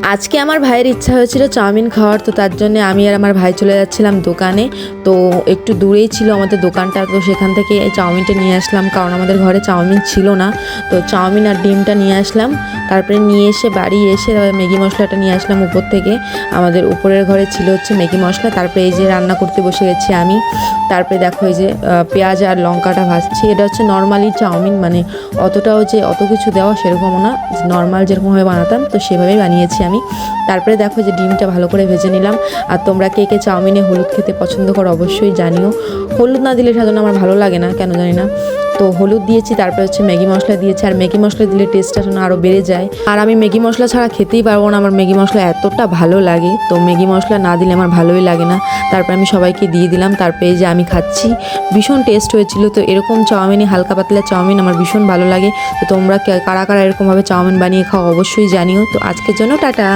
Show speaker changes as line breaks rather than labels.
আজকে আমার ভাইয়ের ইচ্ছা হয়েছিল চাউমিন খাওয়ার, তো তার জন্য আমি আর আমার ভাই চলে যাচ্ছিলাম দোকানে। তো একটু দূরেই ছিল আমাদের দোকানটা, তো সেখান থেকে এই চাউমিনটা নিয়ে আসলাম, কারণ আমাদের ঘরে চাউমিন ছিল না। তো চাউমিন আর ডিমটা নিয়ে আসলাম, তারপরে নিয়ে এসে বাড়ি এসে ম্যাগি মশলাটা নিয়ে আসলাম উপর থেকে। আমাদের উপরের ঘরে ছিল হচ্ছে ম্যাগি মশলা। তারপরে এই যে রান্না করতে বসে গেছি আমি। তারপরে দেখো এই যে পেঁয়াজ আর লঙ্কাটা ভাজছি। এটা হচ্ছে নর্মালি চাউমিন, মানে অতটাও যে অত কিছু দেওয়া সেরকমও না, নর্মাল যেরকমভাবে বানাতাম তো সেভাবেই বানিয়েছি আমি। তারপরে দেখো যে ডিমটা ভালো করে ভেজে নিলাম। আর তোমরা কে কে চাউমিনে হলুদ খেতে পছন্দ করো অবশ্যই জানিও। হলুদ না দিলে সাধারণত আমার ভালো লাগে না, কেন জানি না। তো হলুদ দিয়েছি, তারপরে হচ্ছে ম্যাগি মশলা দিয়েছি। আর ম্যাগি মশলা দিলে টেস্টটা আরও বেড়ে যায়। আর আমি ম্যাগি মশলা ছাড়া খেতেই পারবো না, আমার ম্যাগি মশলা এতটা ভালো লাগে। তো ম্যাগি মশলা না দিলে আমার ভালোই লাগে না। তারপরে আমি সবাইকে দিয়ে দিলাম। তারপরে এই যে আমি খাচ্ছি, ভীষণ টেস্ট হয়েছিল। তো এরকম চাউমিনই, হালকা পাতলা চাউমিন আমার ভীষণ ভালো লাগে। তো তোমরা কারা কারা এরকমভাবে চাউমিন বানিয়ে খাও অবশ্যই জানিও। তো আজকের জন্য টাটা।